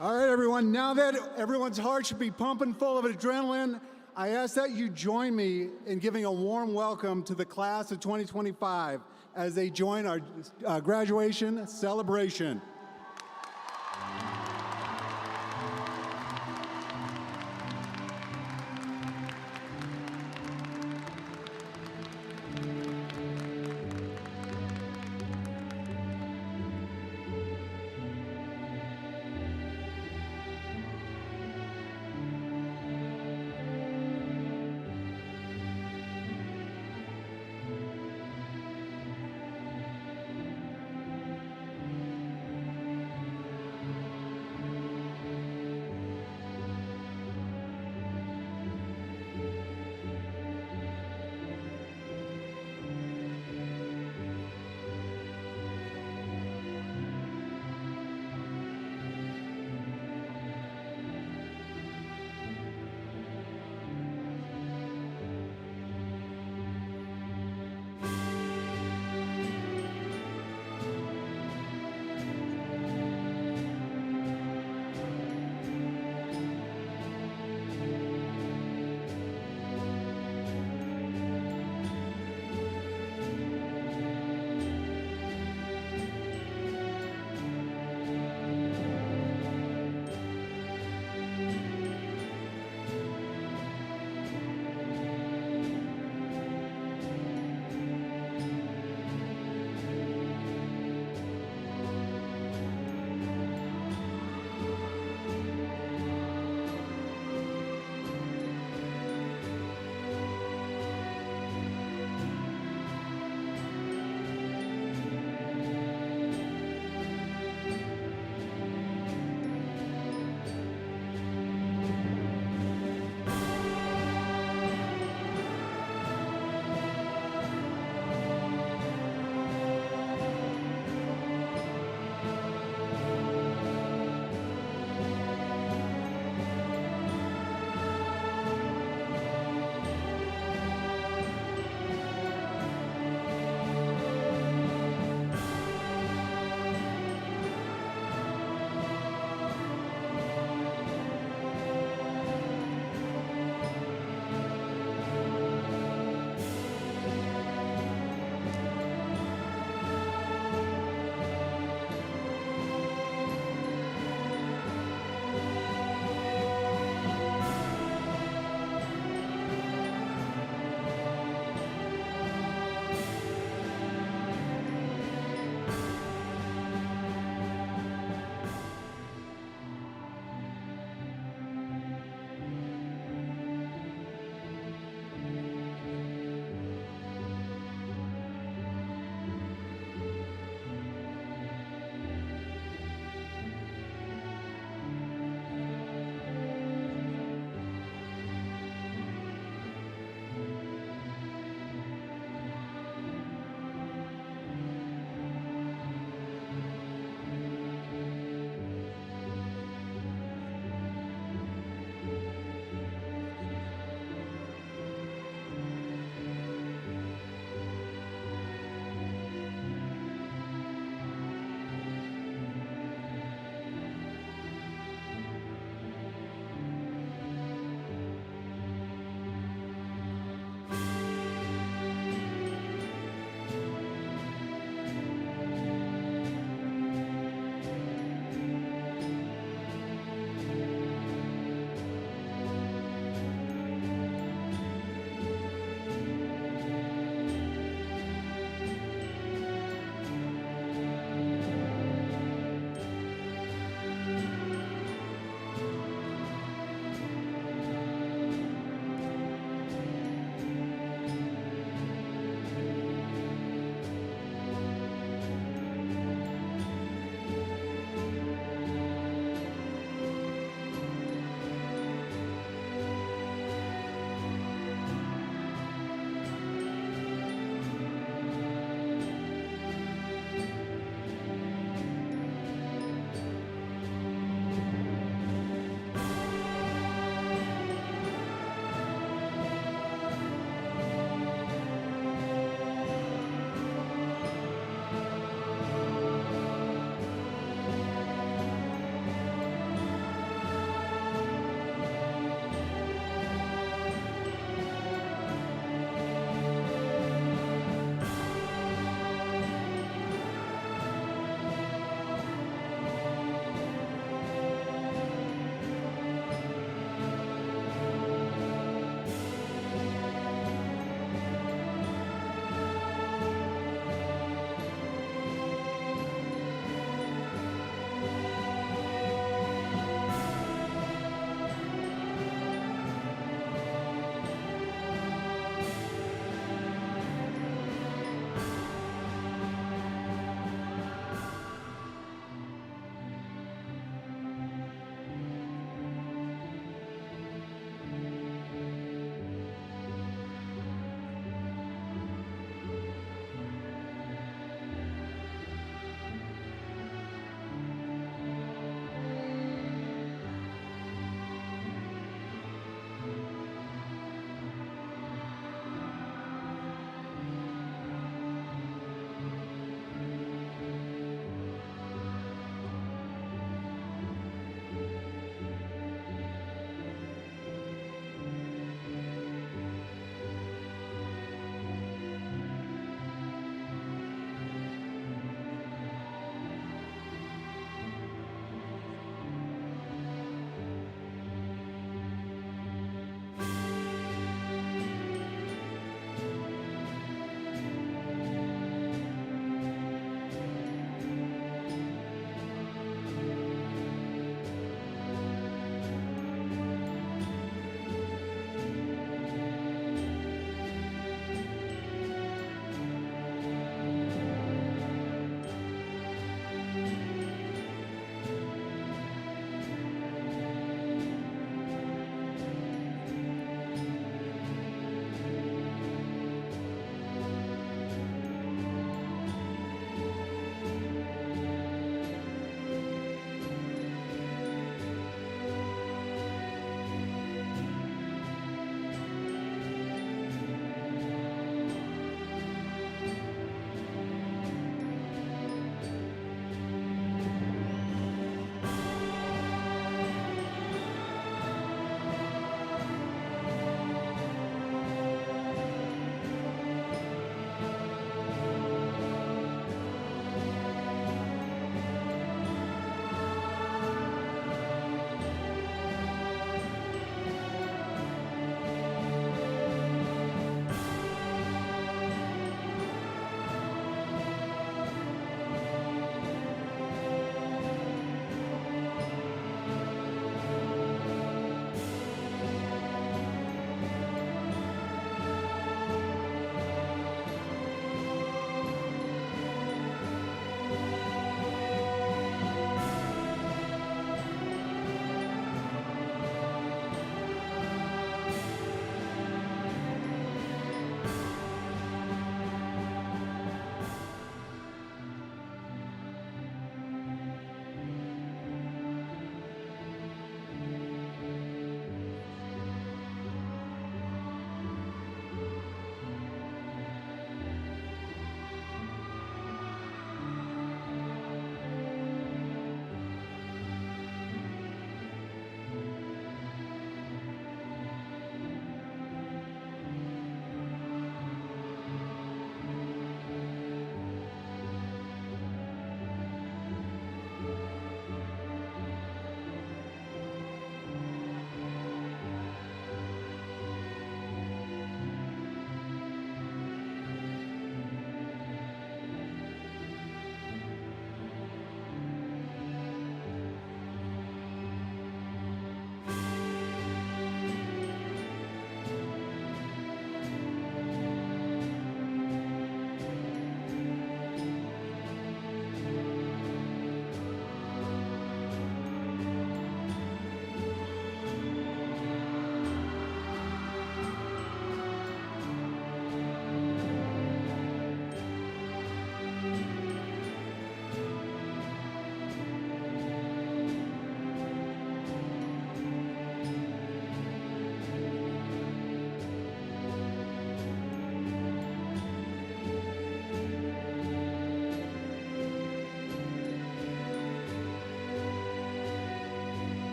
All right, everyone, now that everyone's heart should be pumping full of adrenaline, I ask that you join me in giving a warm welcome to the class of 2025 as they join our graduation celebration.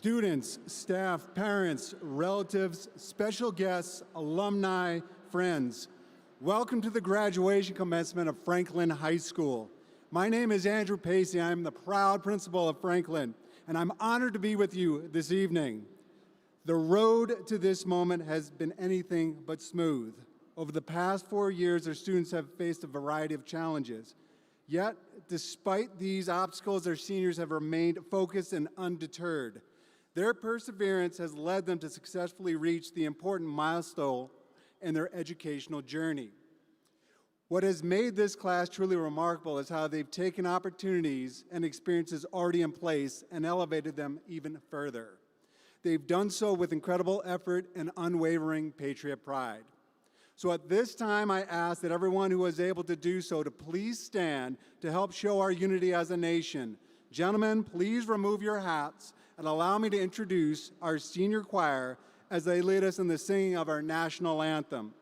Students, staff, parents, relatives, special guests, alumni, friends, welcome to the graduation commencement of Franklin High School. My name is Andrew Pacey. I'm the proud principal of Franklin, and I'm honored to be with you this evening. The road to this moment has been anything but smooth. Over the past 4 years, our students have faced a variety of challenges. Yet, despite these obstacles, our seniors have remained focused and undeterred. Their perseverance has led them to successfully reach the important milestone in their educational journey. What has made this class truly remarkable is how they've taken opportunities and experiences already in place and elevated them even further. They've done so with incredible effort and unwavering patriot pride. So at this time, I ask that everyone who is able to do so to please stand to help show our unity as a nation. Gentlemen, please remove your hats and allow me to introduce our senior choir as they lead us in the singing of our national anthem.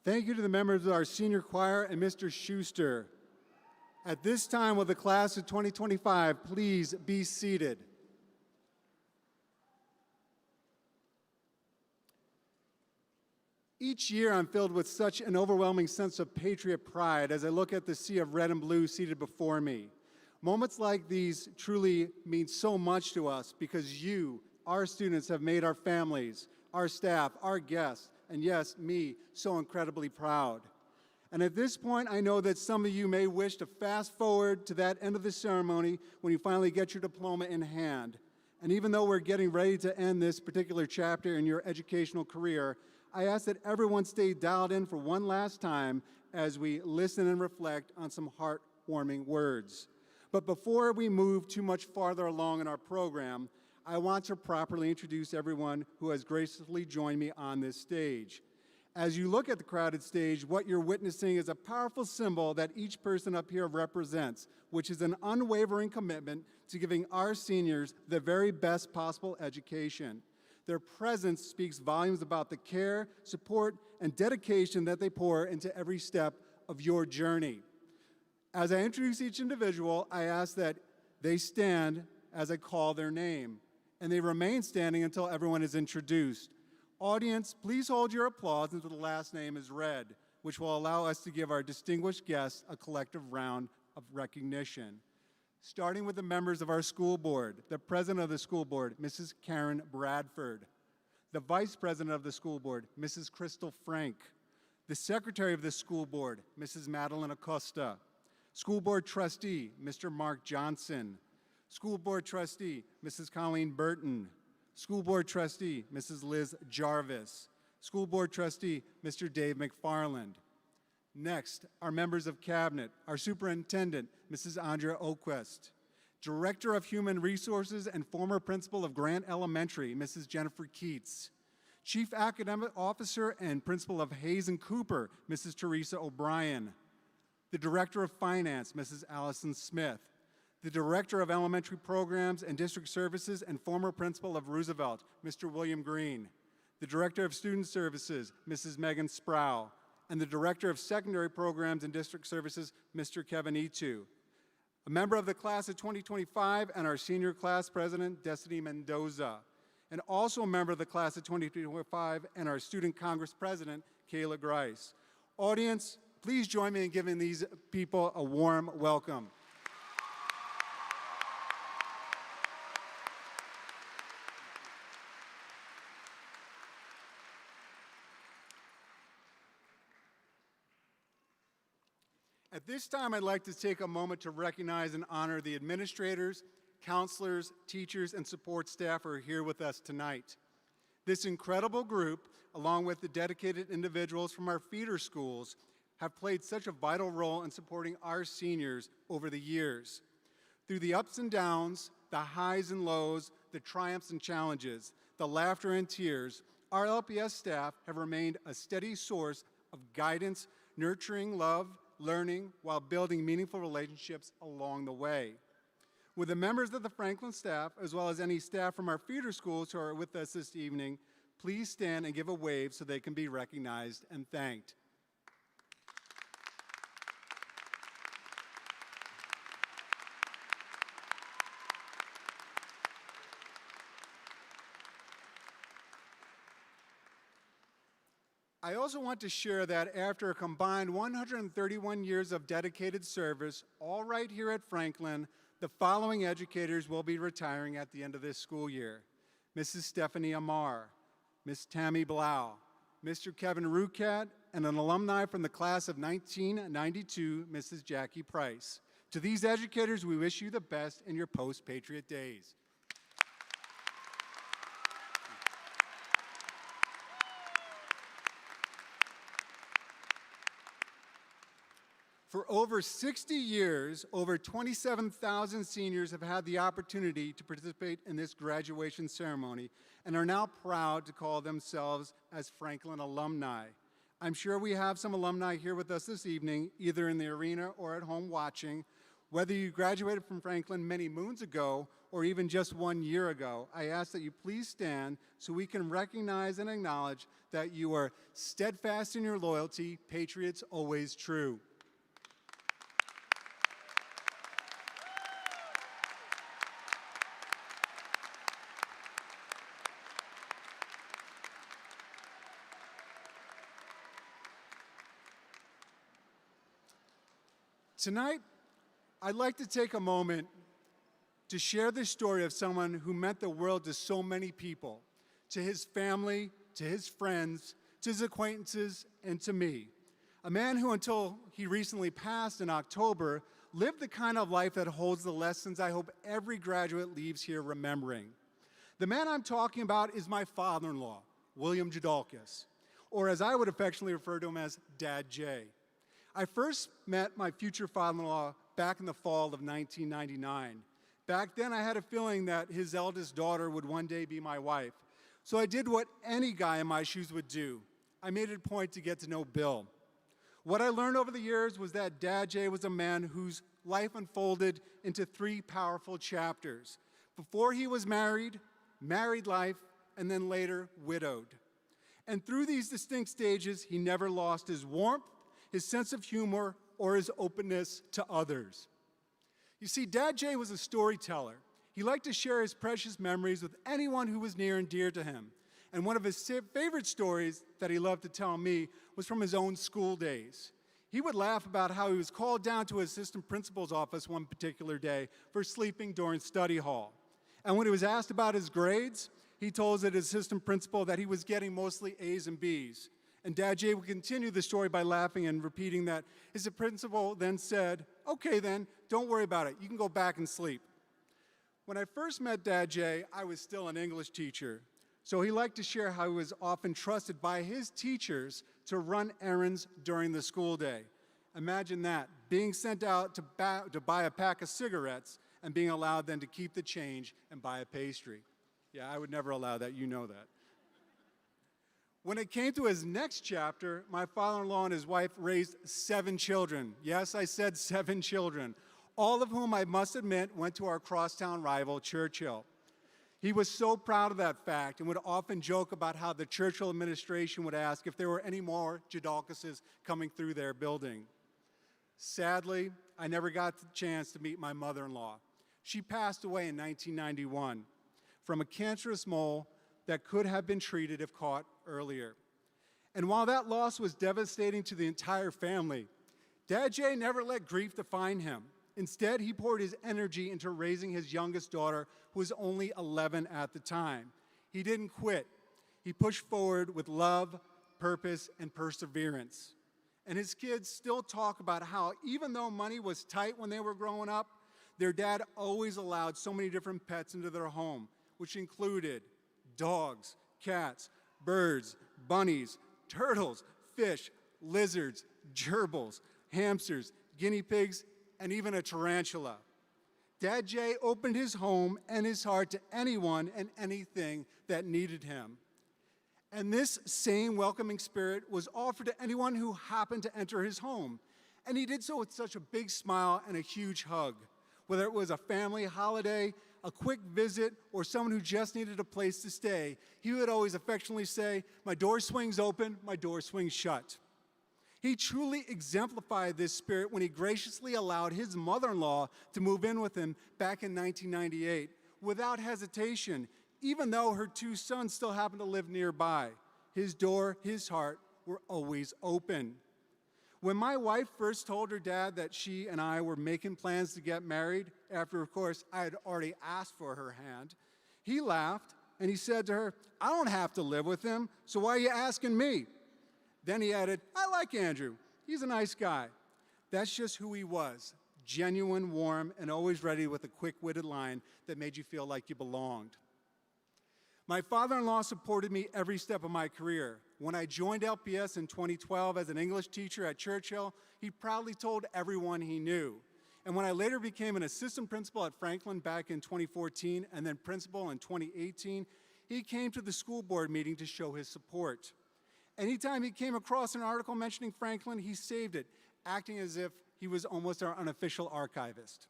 Thank you to the members of our senior choir and Mr. Schuster. At this time, will the class of 2025 please be seated? Each year, I'm filled with such an overwhelming sense of patriot pride as I look at the sea of red and blue seated before me. Moments like these truly mean so much to us because you, our students, have made our families, our staff, our guests, and yes, me, so incredibly proud. And at this point, I know that some of you may wish to fast forward to that end of the ceremony when you finally get your diploma in hand. And even though we're getting ready to end this particular chapter in your educational career, I ask that everyone stay dialed in for one last time as we listen and reflect on some heartwarming words. But before we move too much farther along in our program, I want to properly introduce everyone who has graciously joined me on this stage. As you look at the crowded stage, what you're witnessing is a powerful symbol that each person up here represents, which is an unwavering commitment to giving our seniors the very best possible education. Their presence speaks volumes about the care, support, and dedication that they pour into every step of your journey. As I introduce each individual, I ask that They stand as I call their name, and they remain standing until everyone is introduced. Audience, please hold your applause until the last name is read, which will allow us to give our distinguished guests a collective round of recognition. Starting with the members of our school board, the president of the school board, Mrs. Karen Bradford, the vice president of the school board, Mrs. Crystal Frank, the secretary of the school board, Mrs. Madeline Acosta, school board trustee, Mr. Mark Johnson, school board trustee, Mrs. Colleen Burton, school board trustee, Mrs. Liz Jarvis, school board trustee, Mr. Dave McFarland. Next, our members of cabinet, our superintendent, Mrs. Andrea Oquist, director of human resources and former principal of Grant Elementary, Mrs. Jennifer Keats, chief academic officer and principal of Hayes and Cooper, Mrs. Teresa O'Brien, the director of finance, Mrs. Allison Smith, the director of elementary programs and district services and former principal of Roosevelt, Mr. William Green, the director of student services, Mrs. Megan Sproul, and the director of secondary programs and district services, Mr. Kevin Etu. A member of the class of 2025 and our senior class president, Destiny Mendoza, and also a member of the class of 2025 and our student congress president, Kayla Grice. Audience, please join me in giving these people a warm welcome. At this time, I'd like to take a moment to recognize and honor the administrators, counselors, teachers, and support staff who are here with us tonight. This incredible group, along with the dedicated individuals from our feeder schools, have played such a vital role in supporting our seniors over the years. Through the ups and downs, the highs and lows, the triumphs and challenges, the laughter and tears, our LPS staff have remained a steady source of guidance, nurturing love, learning, while building meaningful relationships along the way. With the members of the Franklin staff, as well as any staff from our feeder schools who are with us this evening, please stand and give a wave so they can be recognized and thanked. I also want to share that after a combined 131 years of dedicated service, all right here at Franklin, the following educators will be retiring at the end of this school year. Mrs. Stephanie Amar, Ms. Tammy Blau, Mr. Kevin Rucat, and an alumni from the class of 1992, Mrs. Jackie Price. To these educators, we wish you the best in your post-Patriot days. For over 60 years, over 27,000 seniors have had the opportunity to participate in this graduation ceremony and are now proud to call themselves as Franklin alumni. I'm sure we have some alumni here with us this evening, either in the arena or at home watching. Whether you graduated from Franklin many moons ago or even just 1 year ago, I ask that you please stand so we can recognize and acknowledge that you are steadfast in your loyalty, patriots always true. Tonight, I'd like to take a moment to share the story of someone who meant the world to so many people, to his family, to his friends, to his acquaintances, and to me. A man who, until he recently passed in October, lived the kind of life that holds the lessons I hope every graduate leaves here remembering. The man I'm talking about is my father-in-law, William Jadalkis, or as I would affectionately refer to him as Dad J. I first met my future father-in-law back in the fall of 1999. Back then, I had a feeling that his eldest daughter would one day be my wife. So I did what any guy in my shoes would do. I made it a point to get to know Bill. What I learned over the years was that Dad J was a man whose life unfolded into 3 powerful chapters. Before he was married, married life, and then later widowed. And through these distinct stages, he never lost his warmth, his sense of humor, or his openness to others. You see, Dad Jay was a storyteller. He liked to share his precious memories with anyone who was near and dear to him. And one of his favorite stories that he loved to tell me was from his own school days. He would laugh about how he was called down to his assistant principal's office one particular day for sleeping during study hall. And when he was asked about his grades, he told his assistant principal that he was getting mostly A's and B's. And Dad Jay would continue the story by laughing and repeating that. His principal then said, "Okay then, don't worry about it. You can go back and sleep." When I first met Dad Jay, I was still an English teacher. So he liked to share how he was often trusted by his teachers to run errands during the school day. Imagine that, being sent out to buy a pack of cigarettes and being allowed then to keep the change and buy a pastry. Yeah, I would never allow that, you know that. When it came to his next chapter, my father-in-law and his wife raised 7 children. Yes, I said 7 children, all of whom I must admit went to our crosstown rival, Churchill. He was so proud of that fact and would often joke about how the Churchill administration would ask if there were any more Jadalkases coming through their building. Sadly, I never got the chance to meet my mother-in-law. She passed away in 1991 from a cancerous mole that could have been treated if caught earlier. And while that loss was devastating to the entire family, Dad Jay never let grief define him. Instead, he poured his energy into raising his youngest daughter, who was only 11 at the time. He didn't quit. He pushed forward with love, purpose, and perseverance. And his kids still talk about how, even though money was tight when they were growing up, their dad always allowed so many different pets into their home, which included dogs, cats, birds, bunnies, turtles, fish, lizards, gerbils, hamsters, guinea pigs, and even a tarantula. Dad Jay opened his home and his heart to anyone and anything that needed him. And this same welcoming spirit was offered to anyone who happened to enter his home. And he did so with such a big smile and a huge hug. Whether it was a family holiday, a quick visit, or someone who just needed a place to stay, he would always affectionately say, "My door swings open, my door swings shut." He truly exemplified this spirit when he graciously allowed his mother-in-law to move in with him back in 1998 without hesitation, even though her 2 sons still happened to live nearby. His door, his heart were always open. When my wife first told her dad that she and I were making plans to get married, after, of course, I had already asked for her hand, he laughed and he said to her, "I don't have to live with him, so why are you asking me?" Then he added, "I like Andrew. He's a nice guy." That's just who he was, genuine, warm, and always ready with a quick-witted line that made you feel like you belonged. My father-in-law supported me every step of my career. When I joined LPS in 2012 as an English teacher at Churchill, he proudly told everyone he knew. And when I later became an assistant principal at Franklin back in 2014 and then principal in 2018, he came to the school board meeting to show his support. Anytime he came across an article mentioning Franklin, he saved it, acting as if he was almost our unofficial archivist.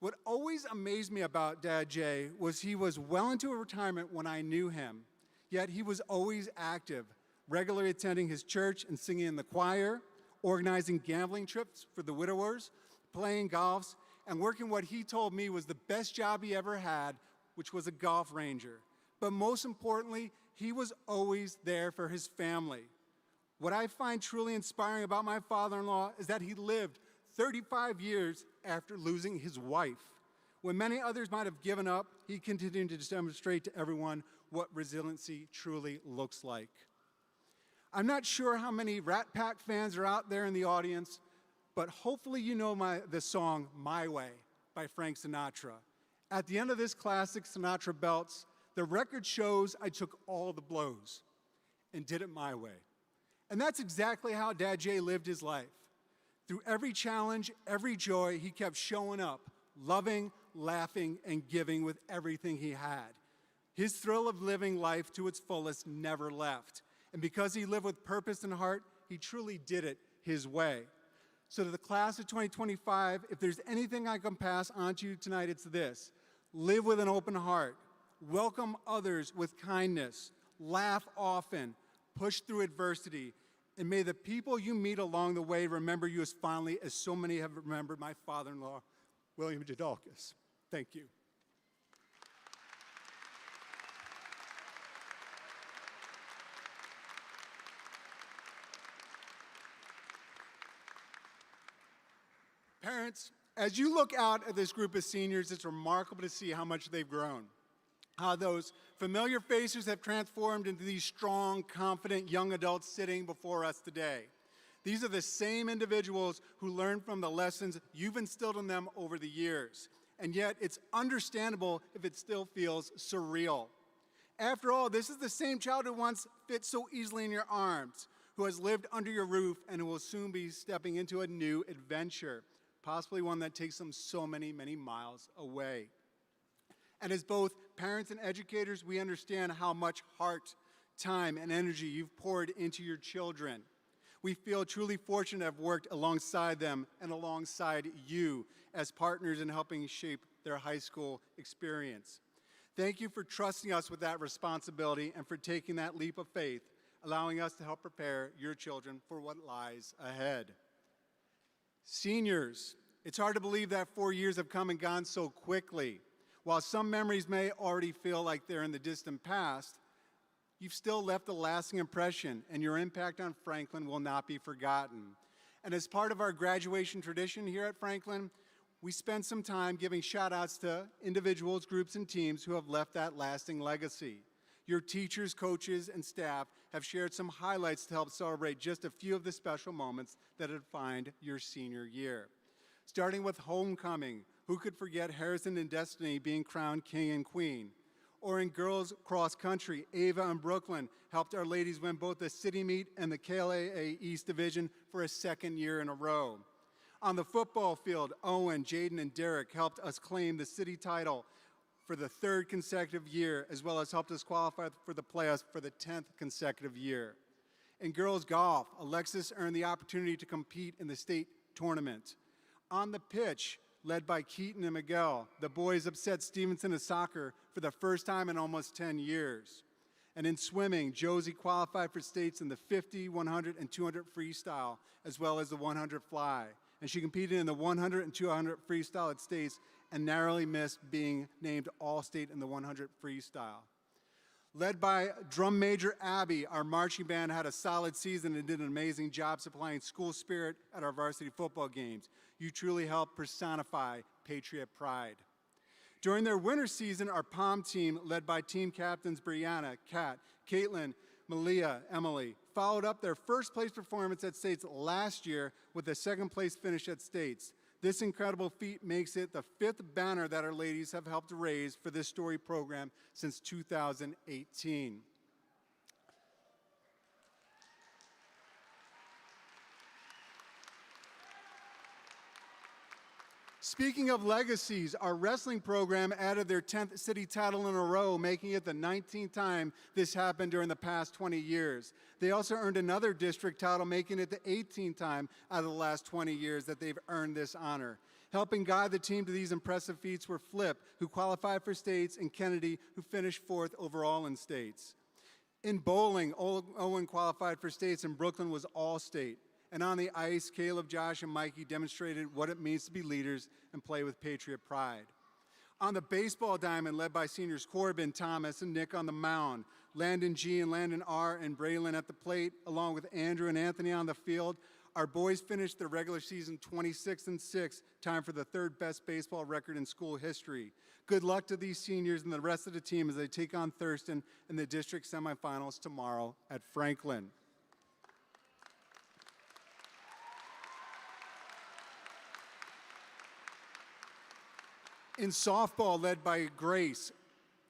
What always amazed me about Dad Jay was he was well into retirement when I knew him, yet he was always active, regularly attending his church and singing in the choir, organizing gambling trips for the widowers, playing golf, and working what he told me was the best job he ever had, which was a golf ranger. But most importantly, he was always there for his family. What I find truly inspiring about my father-in-law is that he lived 35 years after losing his wife. When many others might have given up, he continued to demonstrate to everyone what resiliency truly looks like. I'm not sure how many Rat Pack fans are out there in the audience, but hopefully you know the song "My Way" by Frank Sinatra. At the end of this classic Sinatra belts, the record shows I took all the blows and did it my way. And that's exactly how Dad Jay lived his life. Through every challenge, every joy, he kept showing up, loving, laughing, and giving with everything he had. His thrill of living life to its fullest never left. And because he lived with purpose and heart, he truly did it his way. So to the class of 2025, if there's anything I can pass on to you tonight, it's this: live with an open heart. Welcome others with kindness, laugh often, push through adversity, and may the people you meet along the way remember you as fondly as so many have remembered my father-in-law William Jadalkis. Thank you. Parents, as you look out at this group of seniors, it's remarkable to see how much they've grown. How those familiar faces have transformed into these strong, confident young adults sitting before us today. These are the same individuals who learned from the lessons you've instilled in them over the years. And yet, it's understandable if it still feels surreal. After all, this is the same child who once fit so easily in your arms, who has lived under your roof, and who will soon be stepping into a new adventure, possibly one that takes them so many, many miles away. And as both parents and educators, we understand how much heart, time, and energy you've poured into your children. We feel truly fortunate to have worked alongside them and alongside you as partners in helping shape their high school experience. Thank you for trusting us with that responsibility and for taking that leap of faith, allowing us to help prepare your children for what lies ahead. Seniors, it's hard to believe that 4 years have come and gone so quickly. While some memories may already feel like they're in the distant past, you've still left a lasting impression, and your impact on Franklin will not be forgotten. And as part of our graduation tradition here at Franklin, we spend some time giving shout-outs to individuals, groups, and teams who have left that lasting legacy. Your teachers, coaches, and staff have shared some highlights to help celebrate just a few of the special moments that have defined your senior year. Starting with homecoming, who could forget Harrison and Destiny being crowned king and queen? Or in girls cross country, Ava and Brooklyn helped our ladies win both the city meet and the KLAA East Division for a second year in a row. On the football field, Owen, Jaden, and Derek helped us claim the city title for the 3rd consecutive year, as well as helped us qualify for the playoffs for the 10th consecutive year. In girls golf, Alexis earned the opportunity to compete in the state tournament. On the pitch, led by Keaton and Miguel, the boys upset Stevenson in soccer for the first time in almost 10 years. And in swimming, Josie qualified for states in the 50, 100, and 200 freestyle, as well as the 100 fly. And she competed in the 100 and 200 freestyle at states and narrowly missed being named All-State in the 100 freestyle. Led by drum major Abby, our marching band had a solid season and did an amazing job supplying school spirit at our varsity football games. You truly helped personify Patriot pride. During their winter season, our POM team, led by team captains Brianna, Kat, Caitlin, Malia, Emily, followed up their first place performance at states last year with a second place finish at states. This incredible feat makes it the 5th banner that our ladies have helped raise for this story program since 2018. Speaking of legacies, our wrestling program added their 10th city title in a row, making it the 19th time this happened during the past 20 years. They also earned another district title, making it the 18th time out of the last 20 years that they've earned this honor. Helping guide the team to these impressive feats were Flip, who qualified for states, and Kennedy, who finished 4th overall in states. In bowling, Owen qualified for states, and Brooklyn was all-state. And on the ice, Caleb, Josh, and Mikey demonstrated what it means to be leaders and play with Patriot pride. On the baseball diamond, led by seniors Corbin, Thomas, and Nick on the mound, Landon G. and Landon R. and Braylon at the plate, along with Andrew and Anthony on the field, our boys finished their regular season 26-6, time for the 3rd best baseball record in school history. Good luck to these seniors and the rest of the team as they take on Thurston in the district semifinals tomorrow at Franklin. In softball, led by Grace,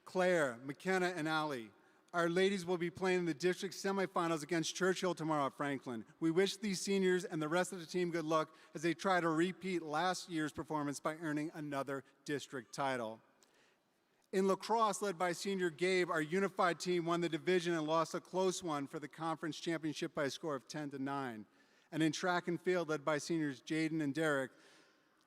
Claire, McKenna, and Allie, our ladies will be playing in the district semifinals against Churchill tomorrow at Franklin. We wish these seniors and the rest of the team good luck as they try to repeat last year's performance by earning another district title. In lacrosse, led by senior Gabe, our unified team won the division and lost a close one for the conference championship by a score of 10-9. And in track and field, led by seniors Jaden and Derek,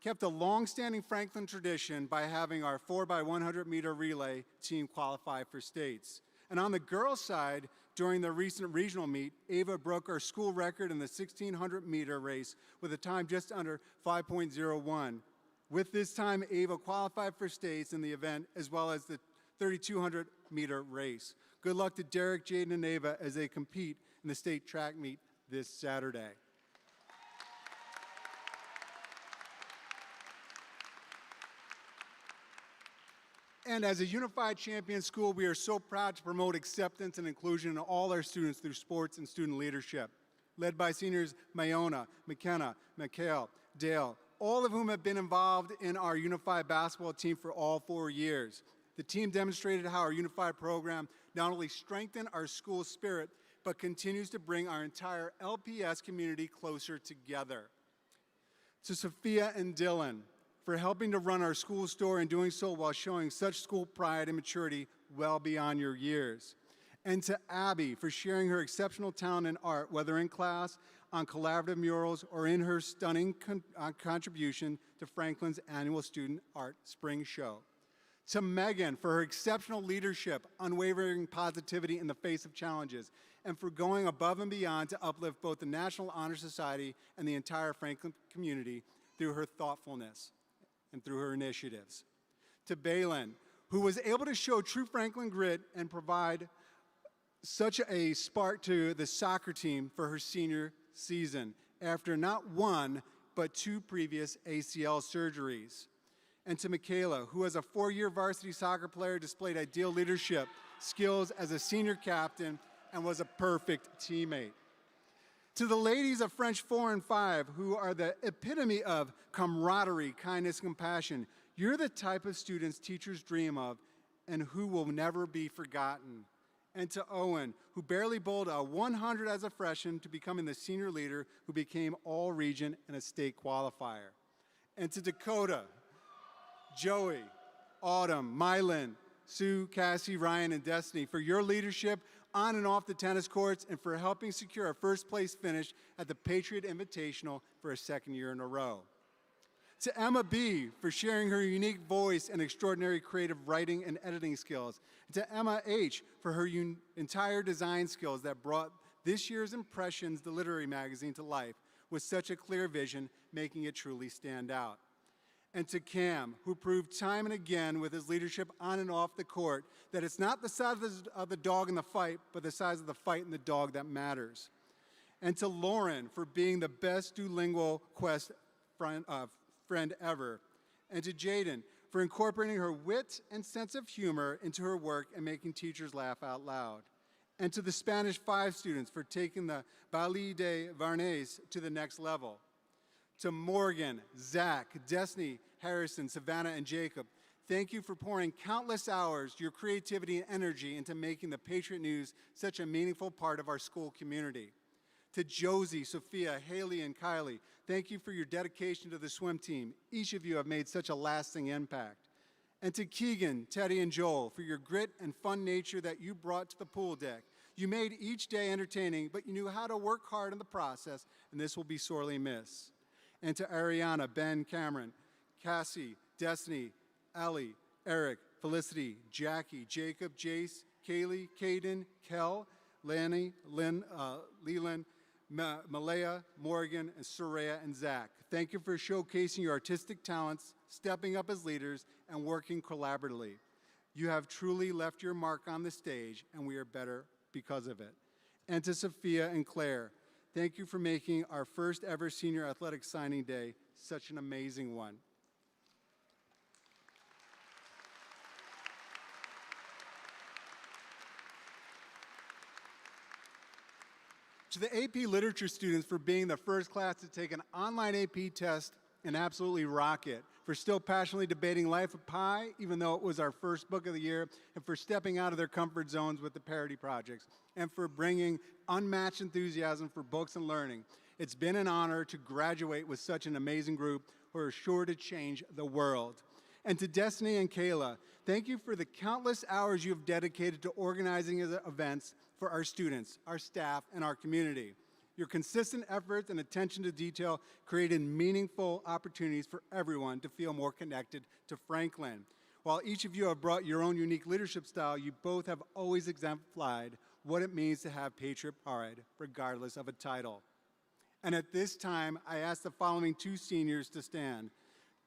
kept a long-standing Franklin tradition by having our 4x100 meter relay team qualify for states. And on the girls' side, during the recent regional meet, Ava broke our school record in the 1600 meter race with a time just under 5.01. With this time, Ava qualified for states in the event as well as the 3,200-meter race. Good luck to Derek, Jaden, and Ava as they compete in the state track meet this Saturday. And as a unified champion school, we are so proud to promote acceptance and inclusion in all our students through sports and student leadership. Led by seniors Mayona, McKenna, Mikhail, Dale, all of whom have been involved in our unified basketball team for all 4 years. The team demonstrated how our unified program not only strengthened our school spirit, but continues to bring our entire LPS community closer together. To Sophia and Dylan, for helping to run our school store and doing so while showing such school pride and maturity well beyond your years. And to Abby for sharing her exceptional talent in art, whether in class, on collaborative murals, or in her stunning contribution to Franklin's annual Student Art Spring Show. To Megan for her exceptional leadership, unwavering positivity in the face of challenges, and for going above and beyond to uplift both the National Honor Society and the entire Franklin community through her thoughtfulness and through her initiatives. To Bailyn, who was able to show true Franklin grit and provide such a spark to the soccer team for her senior season after not one, but 2 previous ACL surgeries. And to Michaela, who as a 4-year varsity soccer player displayed ideal leadership skills as a senior captain and was a perfect teammate. To the ladies of French 4 and 5, who are the epitome of camaraderie, kindness, compassion, you're the type of students teachers dream of and who will never be forgotten. And to Owen, who barely bowled a 100 as a freshman to becoming the senior leader who became all-region and a state qualifier. And to Dakota, Joey, Autumn, Mylin, Sue, Cassie, Ryan, and Destiny for your leadership on and off the tennis courts and for helping secure a first-place finish at the Patriot Invitational for a 2nd year in a row. To Emma B. for sharing her unique voice and extraordinary creative writing and editing skills. And to Emma H. for her entire design skills that brought this year's Impressions, the literary magazine, to life with such a clear vision, making it truly stand out. And to Cam, who proved time and again with his leadership on and off the court that it's not the size of the dog in the fight, but the size of the fight in the dog that matters. And to Lauren for being the best Duolingo Quest friend ever. And to Jaden for incorporating her wit and sense of humor into her work and making teachers laugh out loud. And to the Spanish 5 students for taking the Ballet de Varnés to the next level. To Morgan, Zach, Destiny, Harrison, Savannah, and Jacob, thank you for pouring countless hours, your creativity and energy into making the Patriot News such a meaningful part of our school community. To Josie, Sophia, Haley, and Kylie, thank you for your dedication to the swim team. Each of you have made such a lasting impact. And to Keegan, Teddy, and Joel for your grit and fun nature that you brought to the pool deck. You made each day entertaining, but you knew how to work hard in the process, and this will be sorely missed. And to Ariana, Ben, Cameron, Cassie, Destiny, Ellie, Eric, Felicity, Jackie, Jacob, Jace, Kaylee, Caden, Kel, Lanny, Leland, Malaya, Morgan, and Soraya, and Zach. Thank you for showcasing your artistic talents, stepping up as leaders, and working collaboratively. You have truly left your mark on the stage, and we are better because of it. And to Sophia and Claire, thank you for making our first ever senior athletic signing day such an amazing one. To the AP Literature students for being the first class to take an online AP test and absolutely rock it, for still passionately debating Life of Pi, even though it was our first book of the year, and for stepping out of their comfort zones with the parody projects, and for bringing unmatched enthusiasm for books and learning. It's been an honor to graduate with such an amazing group who are sure to change the world. And to Destiny and Kayla, thank you for the countless hours you have dedicated to organizing events for our students, our staff, and our community. Your consistent efforts and attention to detail created meaningful opportunities for everyone to feel more connected to Franklin. While each of you have brought your own unique leadership style, you both have always exemplified what it means to have Patriot pride, regardless of a title. And at this time, I ask the following 2 seniors to stand.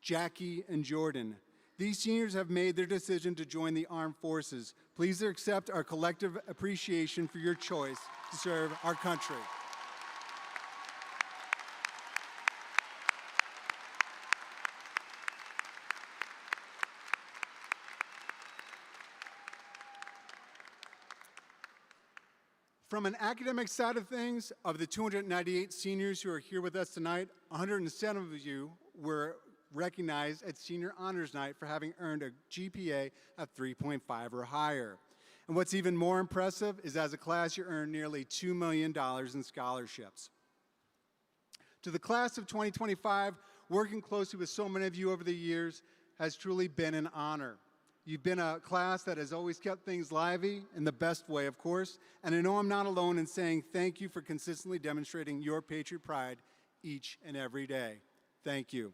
Jackie, and Jordan. These seniors have made their decision to join the armed forces. Please accept our collective appreciation for your choice to serve our country. From an academic side of things, of the 298 seniors who are here with us tonight, 107 of you were recognized at Senior Honors Night for having earned a GPA of 3.5 or higher. And what's even more impressive is as a class you earned nearly $2 million in scholarships. To the class of 2025, working closely with so many of you over the years has truly been an honor. You've been a class that has always kept things lively in the best way, of course, and I know I'm not alone in saying thank you for consistently demonstrating your patriot pride each and every day. Thank you.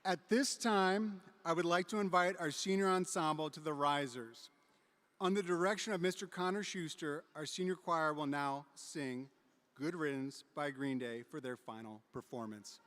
At this time, I would like to invite our senior ensemble to the risers. Under the direction of Mr. Connor Schuster, our senior choir will now sing Good Riddance by Green Day for their final performance.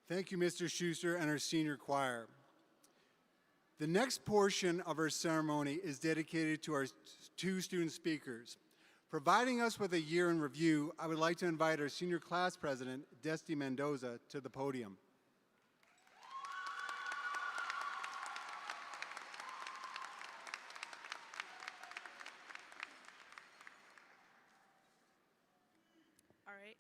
Thank you, Mr. Schuster and our senior choir. The next portion of our ceremony is dedicated to our two student speakers. Providing us with a year in review, I would like to invite our senior class president, Desti Mendoza, to the podium. All right.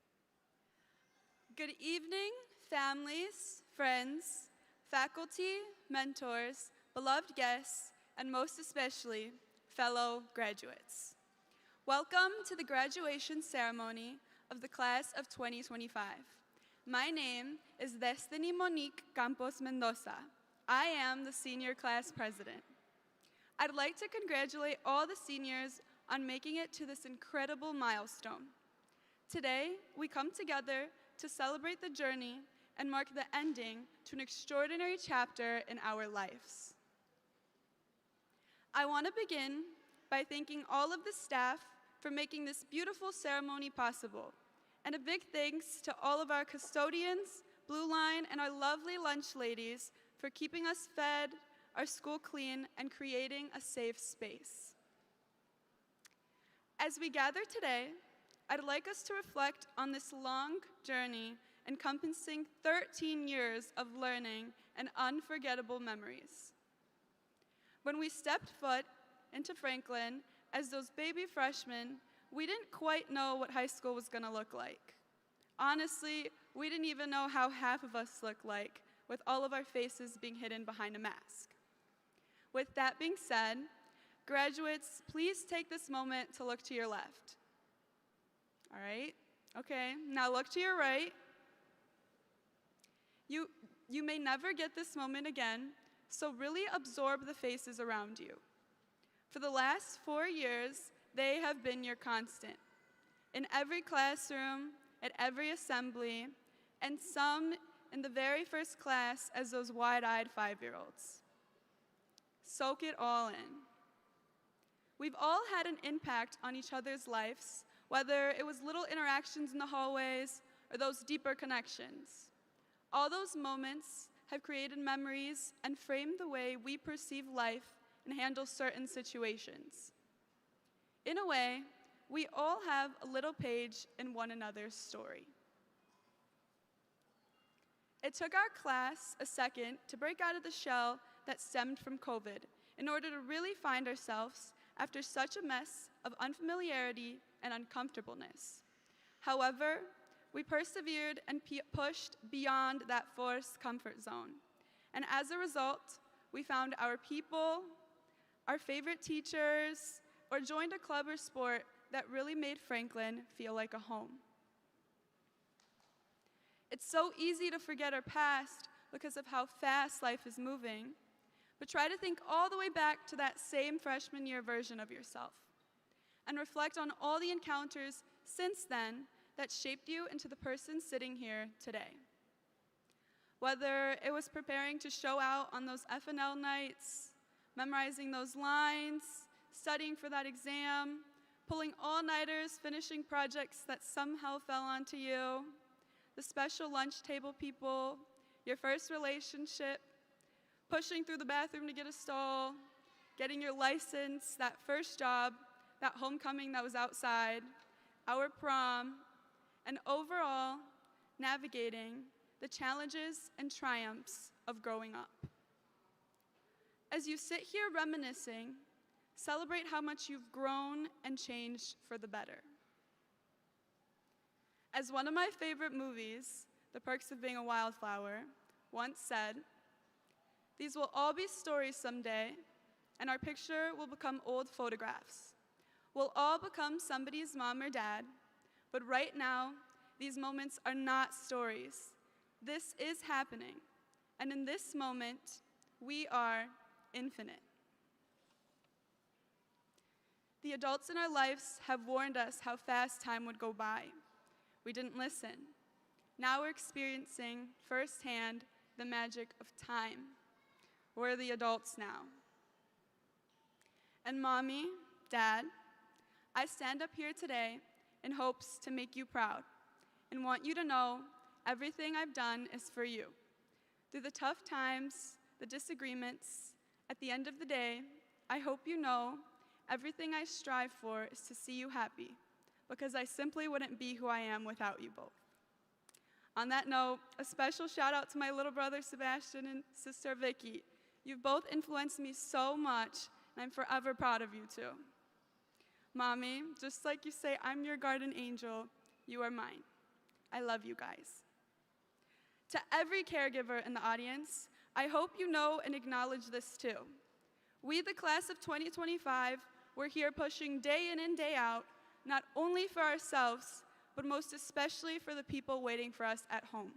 Good evening, families, friends, faculty, mentors, beloved guests, and most especially, fellow graduates. Welcome to the graduation ceremony of the class of 2025. My name is Destiny Monique Campos Mendoza. I am the senior class president. I'd like to congratulate all the seniors on making it to this incredible milestone. Today, we come together to celebrate the journey and mark the ending to an extraordinary chapter in our lives. I want to begin by thanking all of the staff for making this beautiful ceremony possible, and a big thanks to all of our custodians, Blue Line, and our lovely lunch ladies for keeping us fed, our school clean, and creating a safe space. As we gather today, I'd like us to reflect on this long journey encompassing 13 years of learning and unforgettable memories. When we stepped foot into Franklin as those baby freshmen, we didn't quite know what high school was going to look like. Honestly, we didn't even know how half of us looked like, with all of our faces being hidden behind a mask. With that being said, graduates, please take this moment to look to your left. All right? Okay, now look to your right. You may never get this moment again, so really absorb the faces around you. For the last 4 years, they have been your constant. In every classroom, at every assembly, and some in the very first class as those wide-eyed 5-year-olds. Soak it all in. We've all had an impact on each other's lives, whether it was little interactions in the hallways or those deeper connections. All those moments have created memories and framed the way we perceive life and handle certain situations. In a way, we all have a little page in one another's story. It took our class a second to break out of the shell that stemmed from COVID in order to really find ourselves after such a mess of unfamiliarity and uncomfortableness. However, we persevered and pushed beyond that forced comfort zone. And as a result, we found our people, our favorite teachers, or joined a club or sport that really made Franklin feel like a home. It's so easy to forget our past because of how fast life is moving, but try to think all the way back to that same freshman year version of yourself and reflect on all the encounters since then that shaped you into the person sitting here today. Whether it was preparing to show out on those FNL nights, memorizing those lines, studying for that exam, pulling all-nighters, finishing projects that somehow fell onto you, the special lunch table people, your first relationship, pushing through the bathroom to get a stall, getting your license, that first job, that homecoming that was outside, our prom, and overall, navigating the challenges and triumphs of growing up. As you sit here reminiscing, celebrate how much you've grown and changed for the better. As one of my favorite movies, The Perks of Being a Wildflower, once said, "These will all be stories someday, and our picture will become old photographs. We'll all become somebody's mom or dad, but right now, these moments are not stories. This is happening, and in this moment, we are infinite." The adults in our lives have warned us how fast time would go by. We didn't listen. Now we're experiencing firsthand the magic of time. We're the adults now. And Mommy, Dad, I stand up here today in hopes to make you proud and want you to know everything I've done is for you. Through the tough times, the disagreements, at the end of the day, I hope you know everything I strive for is to see you happy, because I simply wouldn't be who I am without you both. On that note, a special shout out to my little brother Sebastian and sister Vicky. You've both influenced me so much, and I'm forever proud of you too. Mommy, just like you say I'm your guardian angel, you are mine. I love you guys. To every caregiver in the audience, I hope you know and acknowledge this too. We, the class of 2025, we're here pushing day in and day out, not only for ourselves, but most especially for the people waiting for us at home.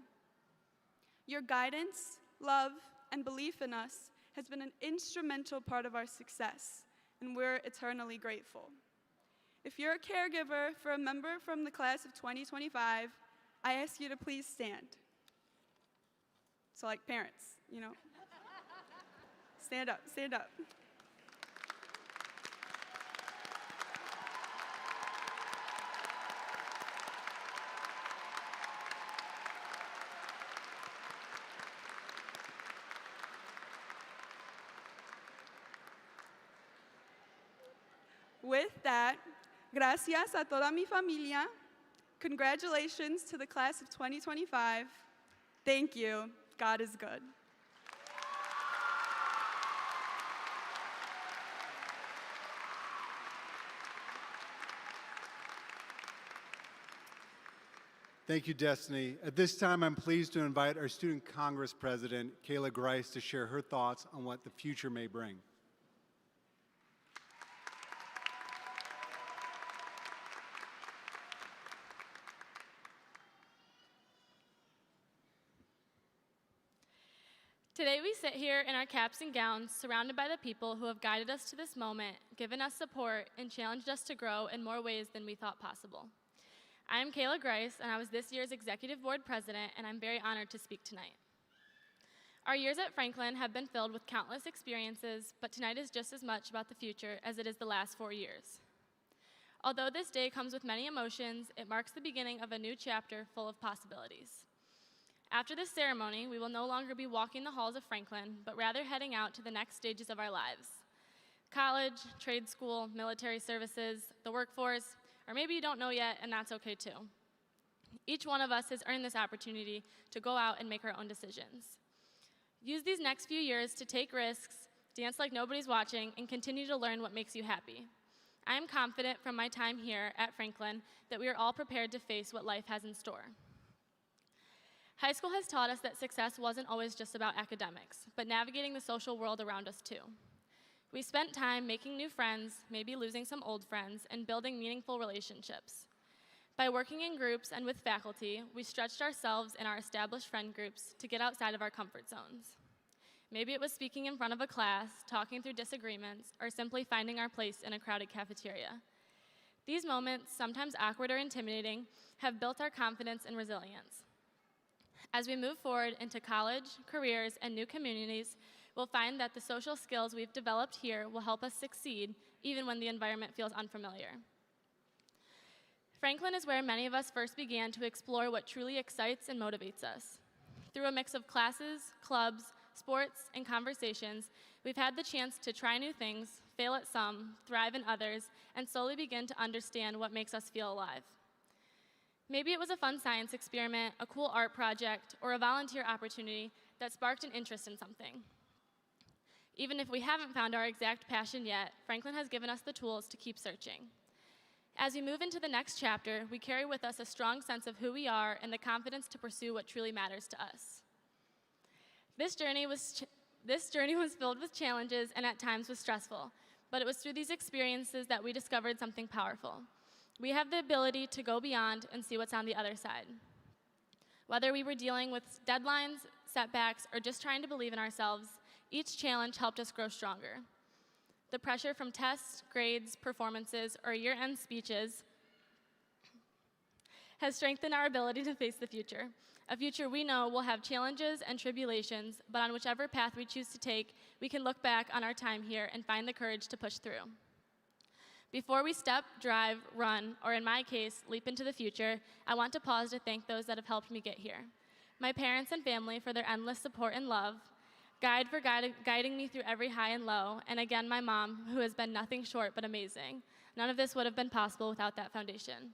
Your guidance, love, and belief in us has been an instrumental part of our success, and we're eternally grateful. If you're a caregiver for a member from the class of 2025, I ask you to please stand. So like parents, you know. Stand up, stand up. With that, gracias a toda mi familia. Congratulations to the class of 2025. Thank you. God is good. Thank you, Destiny. At this time, I'm pleased to invite our Student Congress President, Kayla Grice, to share her thoughts on what the future may bring. Today we sit here in our caps and gowns, surrounded by the people who have guided us to this moment, given us support, and challenged us to grow in more ways than we thought possible. I am Kayla Grice, and I was this year's Executive Board President, and I'm very honored to speak tonight. Our years at Franklin have been filled with countless experiences, but tonight is just as much about the future as it is the last 4 years. Although this day comes with many emotions, it marks the beginning of a new chapter full of possibilities. After this ceremony, we will no longer be walking the halls of Franklin, but rather heading out to the next stages of our lives. College, trade school, military services, the workforce, or maybe you don't know yet, and that's okay too. Each one of us has earned this opportunity to go out and make our own decisions. Use these next few years to take risks, dance like nobody's watching, and continue to learn what makes you happy. I am confident from my time here at Franklin that we are all prepared to face what life has in store. High school has taught us that success wasn't always just about academics, but navigating the social world around us too. We spent time making new friends, maybe losing some old friends, and building meaningful relationships. By working in groups and with faculty, we stretched ourselves in our established friend groups to get outside of our comfort zones. Maybe it was speaking in front of a class, talking through disagreements, or simply finding our place in a crowded cafeteria. These moments, sometimes awkward or intimidating, have built our confidence and resilience. As we move forward into college, careers, and new communities, we'll find that the social skills we've developed here will help us succeed even when the environment feels unfamiliar. Franklin is where many of us first began to explore what truly excites and motivates us. Through a mix of classes, clubs, sports, and conversations, we've had the chance to try new things, fail at some, thrive in others, and slowly begin to understand what makes us feel alive. Maybe it was a fun science experiment, a cool art project, or a volunteer opportunity that sparked an interest in something. Even if we haven't found our exact passion yet, Franklin has given us the tools to keep searching. As we move into the next chapter, we carry with us a strong sense of who we are and the confidence to pursue what truly matters to us. This journey was filled with challenges and at times was stressful, but it was through these experiences that we discovered something powerful. We have the ability to go beyond and see what's on the other side. Whether we were dealing with deadlines, setbacks, or just trying to believe in ourselves, each challenge helped us grow stronger. The pressure from tests, grades, performances, or year-end speeches has strengthened our ability to face the future. A future we know will have challenges and tribulations, but on whichever path we choose to take, we can look back on our time here and find the courage to push through. Before we step, drive, run, or in my case, leap into the future, I want to pause to thank those that have helped me get here. My parents and family for their endless support and love, guide for guiding me through every high and low, and again, my mom, who has been nothing short but amazing. None of this would have been possible without that foundation.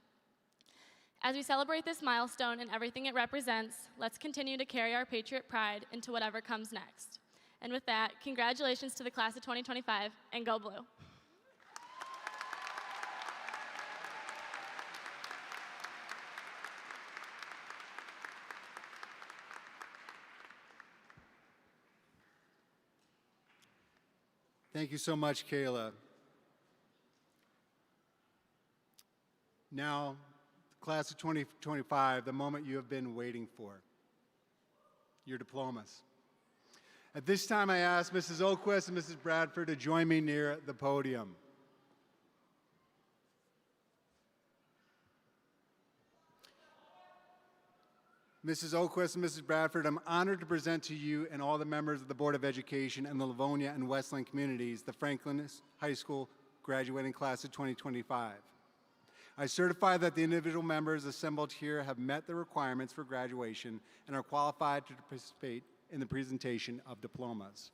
As we celebrate this milestone and everything it represents, let's continue to carry our Patriot pride into whatever comes next. And with that, congratulations to the class of 2025, and go Blue. Thank you so much, Kayla. Now, class of 2025, the moment you have been waiting for, your diplomas. At this time, I ask Mrs. Oquist and Mrs. Bradford to join me near the podium. Mrs. Oquist and Mrs. Bradford, I'm honored to present to you and all the members of the Board of Education and the Livonia and Westland communities the Franklin High School graduating class of 2025. I certify that the individual members assembled here have met the requirements for graduation and are qualified to participate in the presentation of diplomas.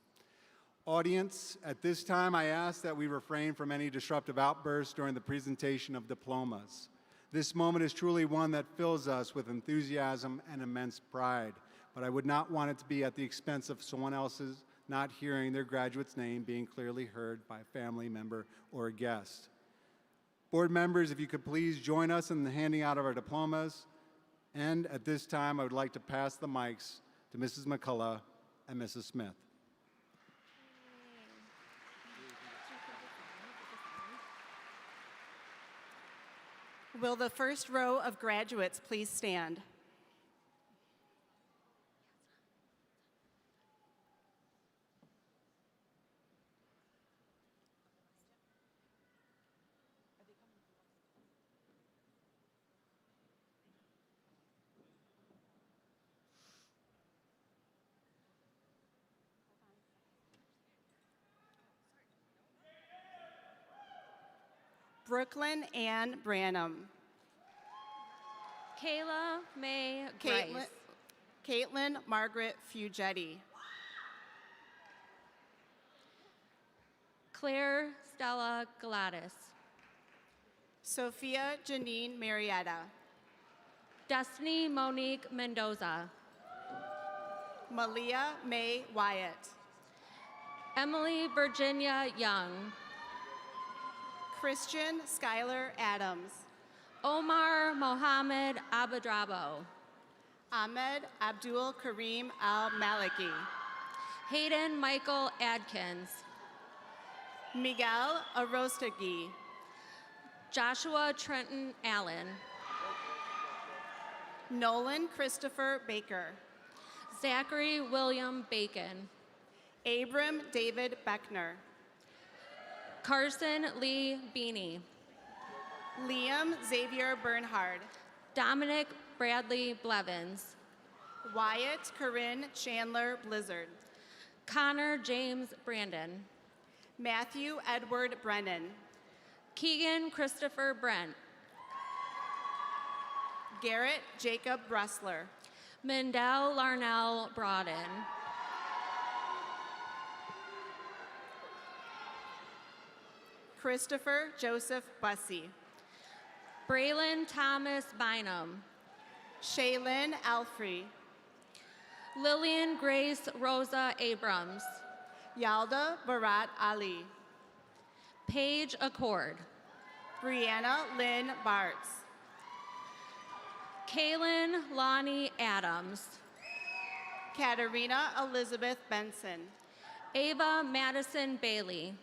Audience, at this time I ask that we refrain from any disruptive outbursts during the presentation of diplomas. This moment is truly one that fills us with enthusiasm and immense pride, but I would not want it to be at the expense of someone else's not hearing their graduate's name being clearly heard by a family member or a guest. Board members, if you could please join us in the handing out of our diplomas. And at this time, I would like to pass the mics to Mrs. McCullough and Mrs. Smith. Will the first row of graduates please stand? Brooklyn Ann Branham. Kayla May Grice. Caitlin Margaret Fugetti. Claire Stella Gladys. Sophia Janine Marietta. Destiny Monique Mendoza. Malia May Wyatt. Emily Virginia Young. Christian Skylar Adams. Omar Mohammed Abadrabo. Ahmed Abdul Karim Al Maliki. Hayden Michael Adkins. Miguel Arostagui. Joshua Trenton Allen. Nolan Christopher Baker. Zachary William Bacon. Abram David Beckner. Carson Lee Beanie. Liam Xavier Bernhard. Dominic Bradley Blevins. Wyatt Corinne Chandler Blizzard. Connor James Brandon. Matthew Edward Brennan. Keegan Christopher Brent. Garrett Jacob Bressler. Mendel Larnell Broaden. Christopher Joseph Bussey. Braylon Thomas Bynum. Shaylin Alfrey. Lillian Grace Rosa Abrams. Yalda Barat Ali. Paige Accord. Brianna Lynn Bartz. Kaylin Lonnie Adams. Katarina Elizabeth Benson. Ava Madison Bailey.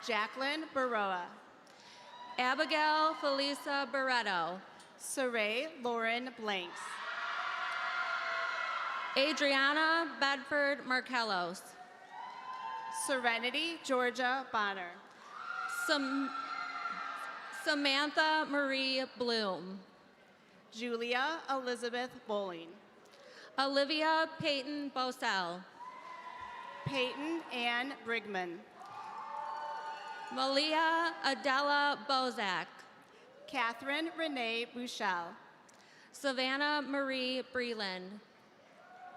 Jacqueline Baroa. Abigail Felisa Barreto. Saray Lauren Blanks. Adriana Bedford Markellos. Serenity Georgia Bonner. Samantha Marie Bloom. Julia Elizabeth Bowling. Olivia Peyton Bosell. Peyton Ann Brigman. Malia Adela Bozak. Catherine Renee Bouchel. Savannah Marie Breland.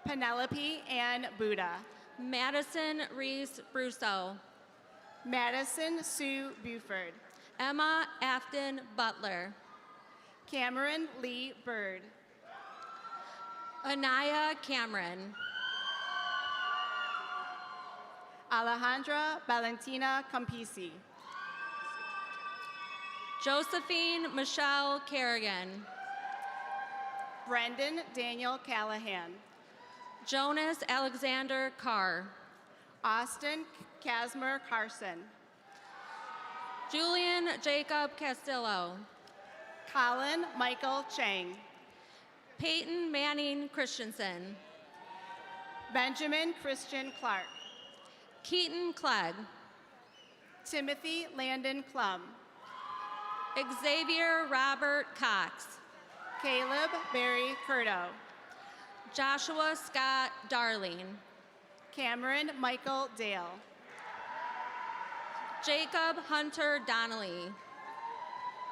Penelope Ann Buddha. Madison Reese Brousseau. Madison Sue Buford. Emma Afton Butler. Cameron Lee Bird. Anaya Cameron. Alejandra Valentina Campisi. Josephine Michelle Kerrigan. Brendan Daniel Callahan. Jonas Alexander Carr. Austin Casmer Carson. Julian Jacob Castillo. Colin Michael Chang. Peyton Manning Christensen. Benjamin Christian Clark. Keaton Clegg. Timothy Landon Klum. Xavier Robert Cox. Caleb Barry Curto. Joshua Scott Darling. Cameron Michael Dale. Jacob Hunter Donnelly.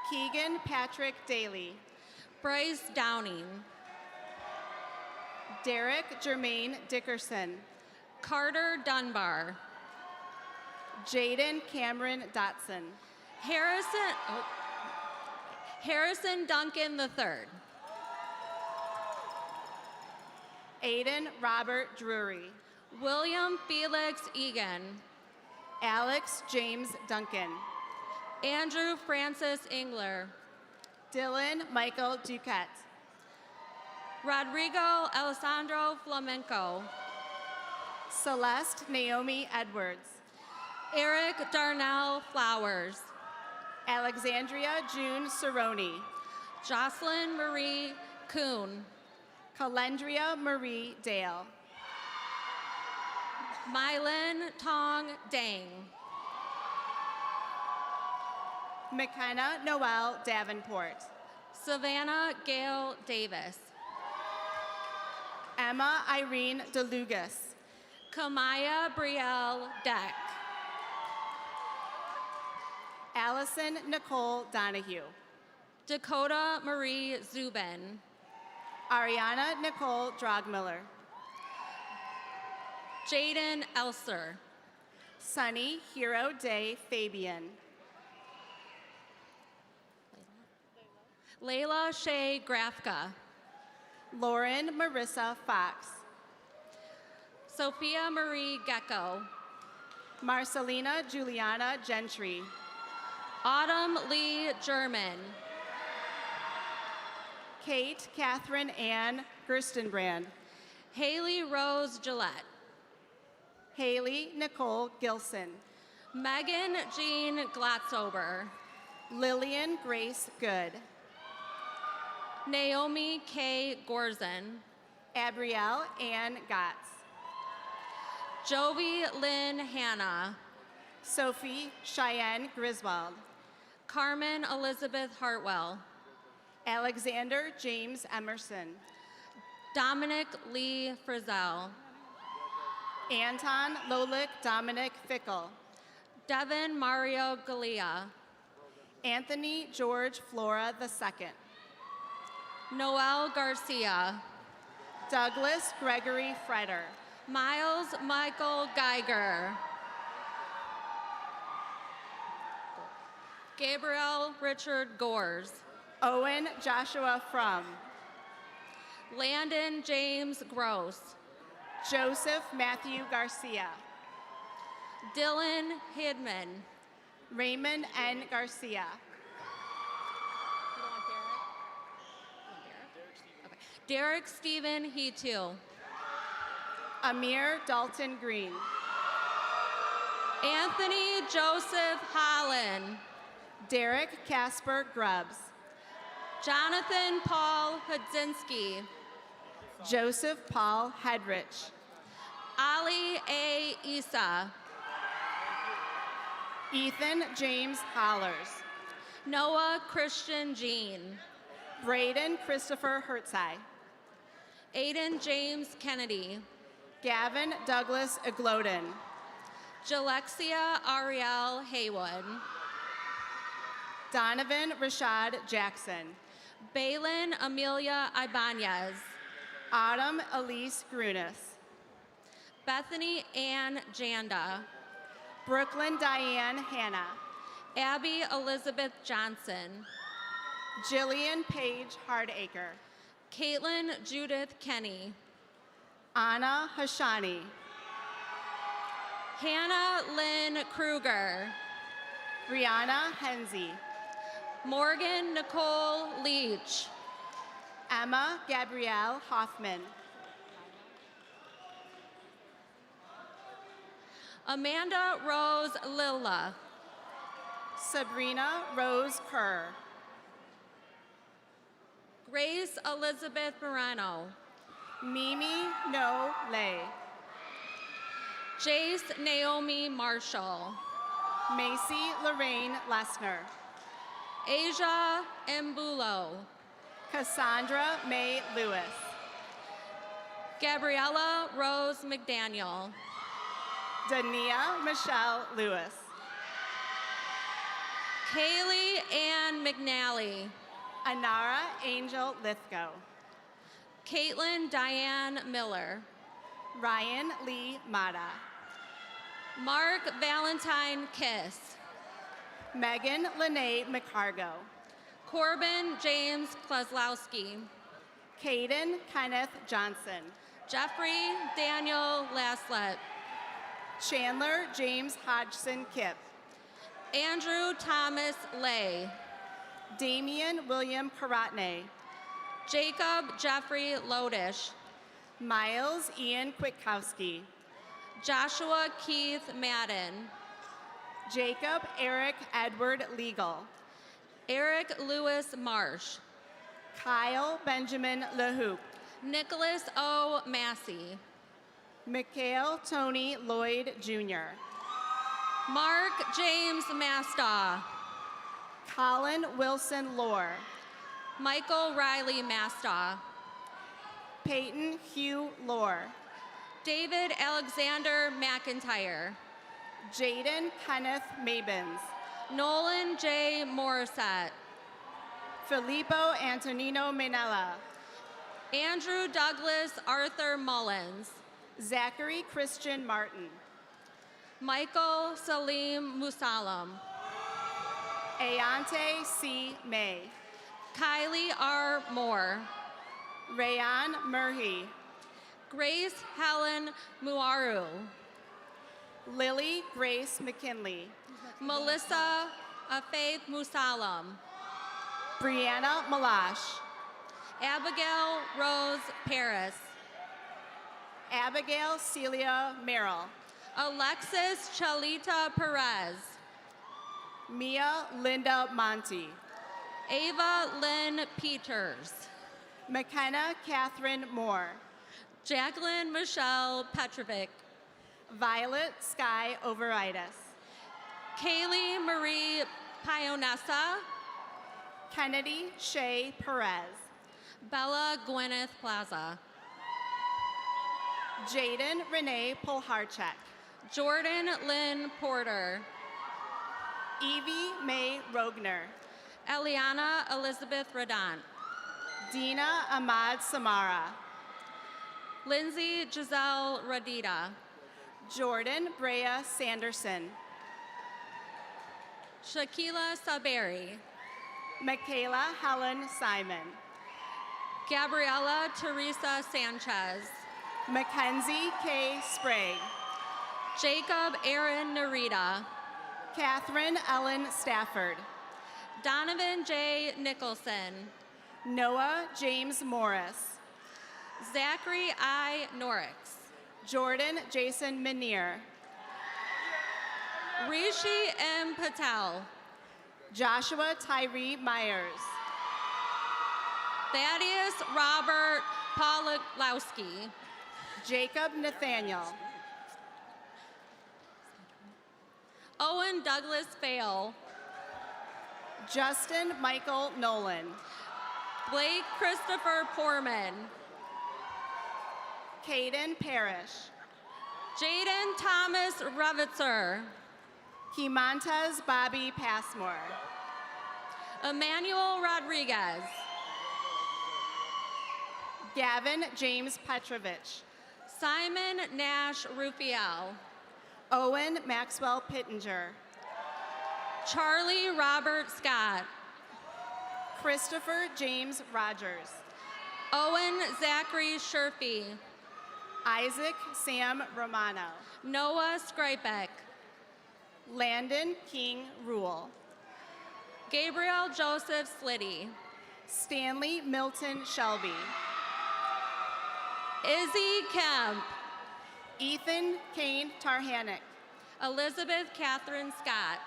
Keegan Patrick Daly. Bryce Downing. Derek Jermaine Dickerson. Carter Dunbar. Jaden Cameron Dotson. Harrison Duncan III. Aiden Robert Drury. William Felix Egan. Alex James Duncan. Andrew Francis Engler. Dylan Michael Duquette. Rodrigo Alessandro Flamenco. Celeste Naomi Edwards. Eric Darnell Flowers. Alexandria June Cerrone. Jocelyn Marie Kuhn. Calendria Marie Dale. Mylin Tong Dang. McKenna Noel Davenport. Savannah Gail Davis. Emma Irene DeLugas. Kamaya Brielle Deck. Allison Nicole Donahue. Dakota Marie Zubin. Ariana Nicole Drogmiller. Jaden Elser. Sunny Hero Day Fabian. Layla Shea Grafka. Lauren Marissa Fox. Sophia Marie Gecko. Marcelina Juliana Gentry. Autumn Lee German. Kate Catherine Ann Gerstenbrand. Haley Rose Gillette. Haley Nicole Gilson. Megan Jean Glatzober. Lillian Grace Good. Naomi K. Gorzen. Abrielle Ann Gotts. Jovi Lynn Hanna. Sophie Cheyenne Griswold. Carmen Elizabeth Hartwell. Alexander James Emerson. Dominic Lee Frizzell. Anton Lolik Dominic Fickle. Devin Mario Galea. Anthony George Flora II. Noel Garcia. Douglas Gregory Freder. Miles Michael Geiger. Gabriel Richard Gores. Owen Joshua Frum. Landon James Gross. Joseph Matthew Garcia. Dylan Hidman. Raymond N. Garcia. Derek Stephen Hetu. Amir Dalton Green. Anthony Joseph Holland. Derek Casper Grubbs. Jonathan Paul Hudzinski. Joseph Paul Hedrich. Ali A. Isa. Ethan James Hollers. Noah Christian Jean. Braden Christopher Hertzai. Aiden James Kennedy. Gavin Douglas Egloden. Jalexia Ariel Haywood. Donovan Rashad Jackson. Balin Amelia Ibanez. Autumn Elise Grunis. Bethany Ann Janda, Brooklyn Diane Hannah, Abby Elizabeth Johnson, Jillian Paige Hardacre, Caitlin Judith Kenny, Anna Hashani, Hannah Lynn Kruger, Brianna Henze, Morgan Nicole Leach, Emma Gabrielle Hoffman, Amanda Rose Lilla, Sabrina Rose Kerr, Grace Elizabeth Moreno, Mimi No Lay, Jace Naomi Marshall, Macy Lorraine Lesner, Asia Mbulo, Cassandra May Lewis, Gabriella Rose McDaniel, Dania Michelle Lewis, Kaylee Ann McNally, Anara Angel Lithgow, Caitlin Diane Miller, Ryan Lee Mata, Mark Valentine Kiss, Megan Lene McCargo, Corbin James Kleslowski, Caden Kenneth Johnson, Jeffrey Daniel Laslett, Chandler James Hodgson Kipp, Andrew Thomas Lay, Damian William Karatne, Jacob Jeffrey Lodish, Miles Ian Kwiatkowski, Joshua Keith Madden, Jacob Eric Edward Legal, Eric Lewis Marsh, Kyle Benjamin LaHoop, Nicholas O. Massey, Mikhail Tony Lloyd Jr., Mark James Mastaw, Colin Wilson Lohr, Michael Riley Mastaw, Peyton Hugh Lohr, David Alexander McIntyre, Jaden Kenneth Mabins, Nolan J. Morissette, Filippo Antonino Manella, Andrew Douglas Arthur Mullins, Zachary Christian Martin, Michael Salim Musalam, Ayante C. May, Kylie R. Moore, Rayan Murhi, Grace Helen Muaru, Lily Grace McKinley, Melissa Faith Musalam, Brianna Malash, Abigail Rose Paris, Abigail Celia Merrill, Alexis Chalita Perez, Mia Linda Monty, Ava Lynn Peters, McKenna Catherine Moore, Jacqueline Michelle Petrovic, Violet Sky Overitis, Kaylee Marie Pionessa, Kennedy Shea Perez, Bella Gwyneth Plaza, Jaden Renee Polharchek, Jordan Lynn Porter, Evie Mae Rogner, Eliana Elizabeth Radant, Dina Ahmad Samara, Lindsay Giselle Radita, Jordan Brea Sanderson, Shaquila Saberi, Michaela Helen Simon, Gabriela Teresa Sanchez, Mackenzie K. Sprague, Jacob Aaron Narita, Catherine Ellen Stafford, Donovan J. Nicholson, Noah James Morris, Zachary I. Norix, Jordan Jason Minier, Rishi M. Patel, Joshua Tyree Myers, Thaddeus Robert Polakowski, Jacob Nathaniel, Owen Douglas Fail, Justin Michael Nolan, Blake Christopher Poorman, Caden Parrish, Jaden Thomas Revitzer, Kimantas Bobby Passmore, Emmanuel Rodriguez, Gavin James Petrovich, Simon Nash Rufiel. Owen Maxwell Pittenger. Charlie Robert Scott. Christopher James Rogers. Owen Zachary Sherfy. Isaac Sam Romano. Noah Skripek. Landon King Rule. Gabriel Joseph Slitty. Stanley Milton Shelby. Izzy Kemp. Ethan Kane Tarhanic. Elizabeth Catherine Scott.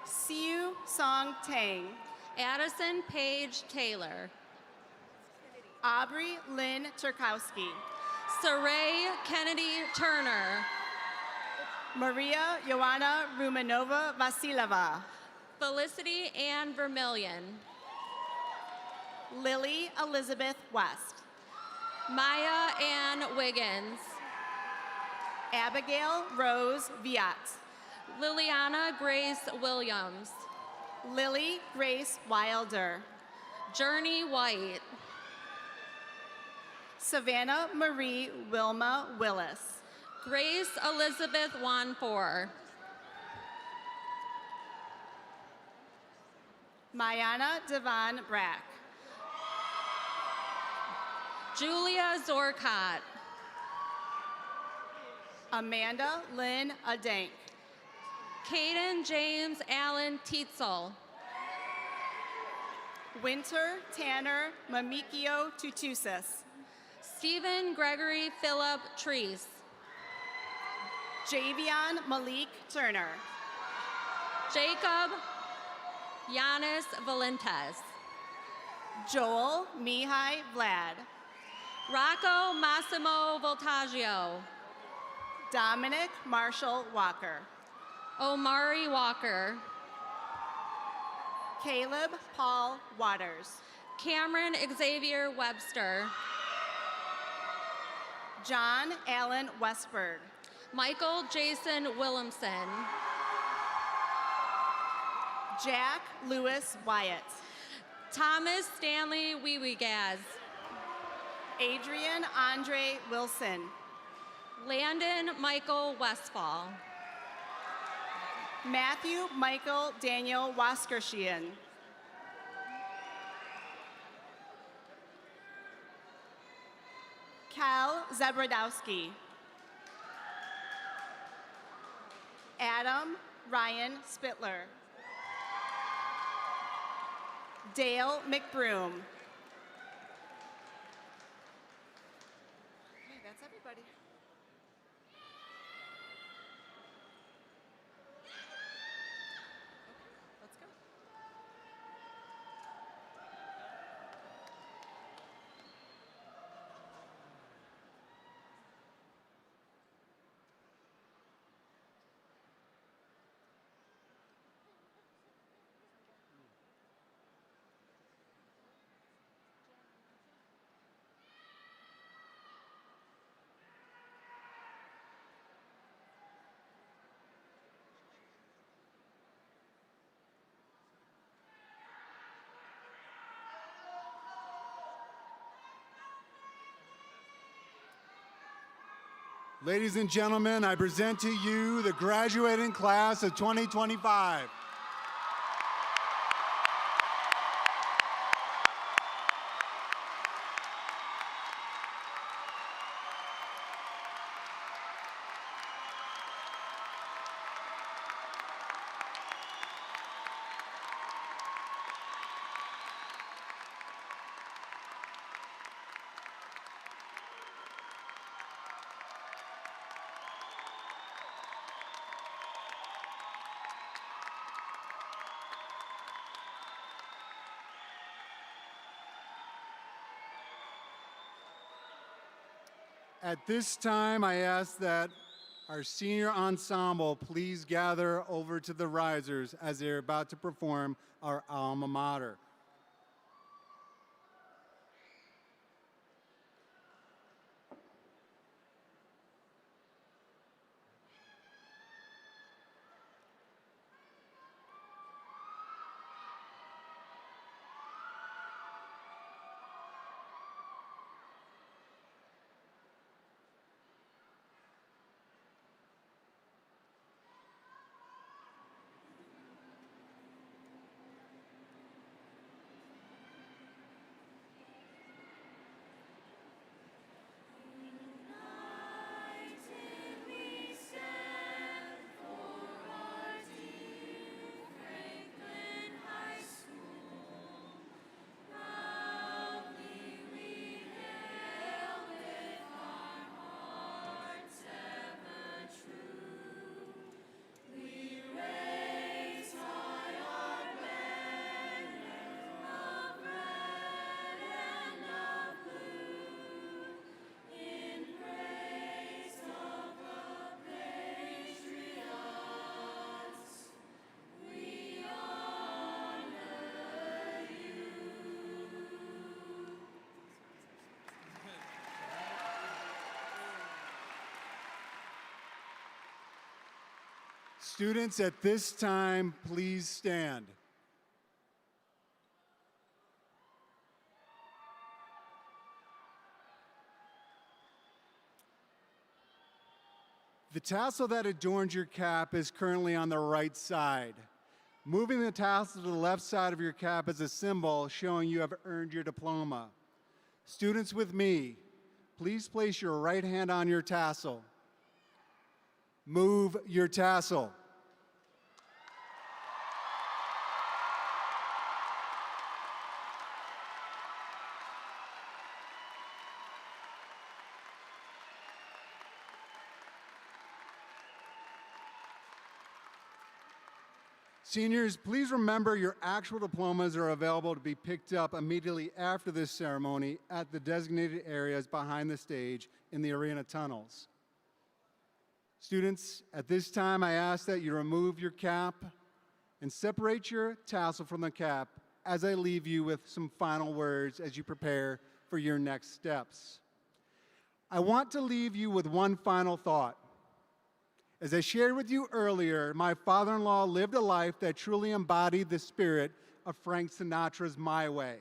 Siu Song Tang. Addison Paige Taylor. Aubrey Lynn Turkowski. Saray Kennedy Turner. Maria Joanna Rumanova Vasileva. Felicity Ann Vermillion. Lily Elizabeth West. Maya Ann Wiggins. Abigail Rose Viat. Liliana Grace Williams. Lily Grace Wilder. Journey White. Savannah Marie Wilma Willis. Grace Elizabeth Wanfor. Mayana Devon Brack. Julia Zorcott. Amanda Lynn Adank. Caden James Allen Tietzel. Winter Tanner Mamikio Tutusis. Stephen Gregory Philip Treese. Javion Malik Turner. Jacob Yanis Valentes. Joel Mihai Vlad. Rocco Massimo Voltaggio. Dominic Marshall Walker. Omari Walker. Caleb Paul Waters. Cameron Xavier Webster. John Allen Westberg. Michael Jason Williamson. Jack Lewis Wyatt. Thomas Stanley Wiewigaz. Adrian Andre Wilson. Landon Michael Westfall. Matthew Michael Daniel Waskershian. Cal Zebradowski. Adam Ryan Spittler. Dale McBroom. Okay, that's everybody. Let's go. Ladies and gentlemen, I present to you the graduating class of 2025. At this time, I ask that our senior ensemble please gather over to the risers as they're about to perform our alma mater. Students, at this time, please stand. The tassel that adorns your cap is currently on the right side. Moving the tassel to the left side of your cap is a symbol showing you have earned your diploma. Students with me, please place your right hand on your tassel. Move your tassel. Seniors, please remember your actual diplomas are available to be picked up immediately after this ceremony at the designated areas behind the stage in the arena tunnels. Students, at this time I ask that you remove your cap and separate your tassel from the cap as I leave you with some final words as you prepare for your next steps. I want to leave you with one final thought. As I shared with you earlier, my father-in-law lived a life that truly embodied the spirit of Frank Sinatra's My Way.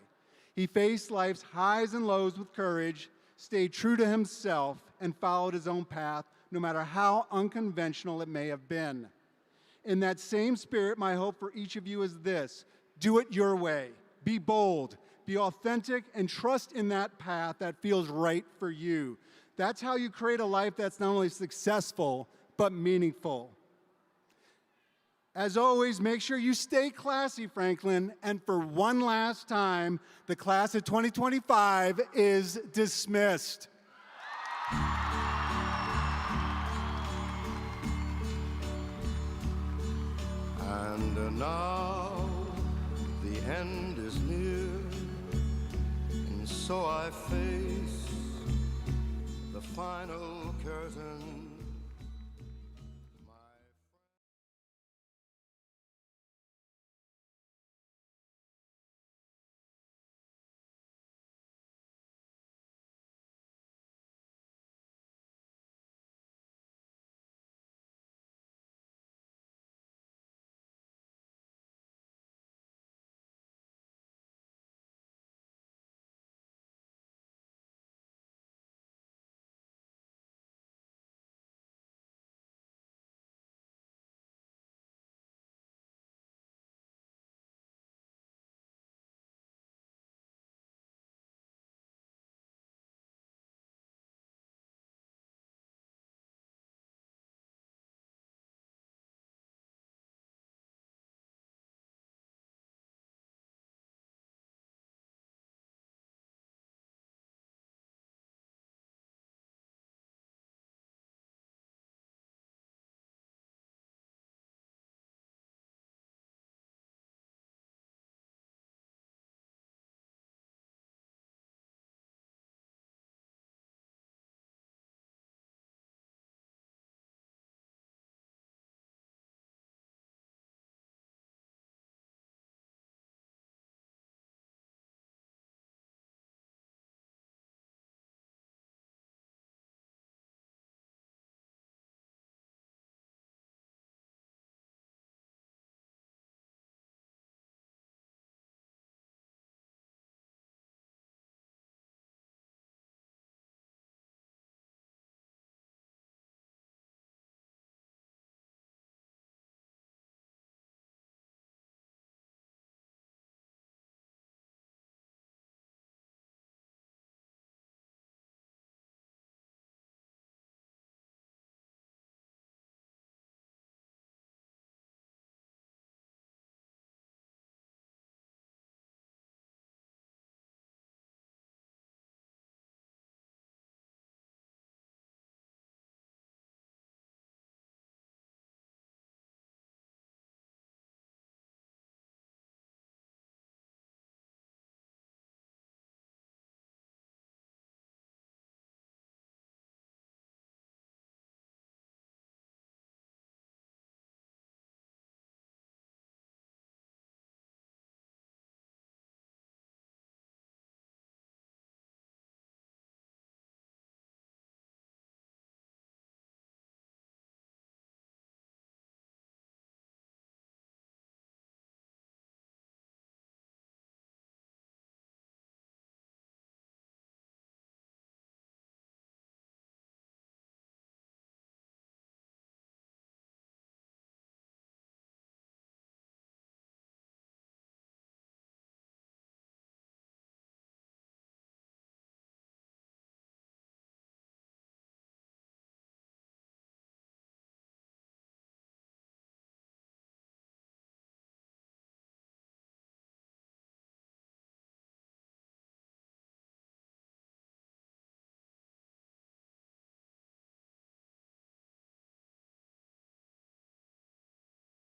He faced life's highs and lows with courage, stayed true to himself, and followed his own path, no matter how unconventional it may have been. In that same spirit, my hope for each of you is this: do it your way. Be bold, be authentic, and trust in that path that feels right for you. That's how you create a life that's not only successful, but meaningful. As always, make sure you stay classy, Franklin, and for one last time, the class of 2025 is dismissed. And now the end is near, and so I face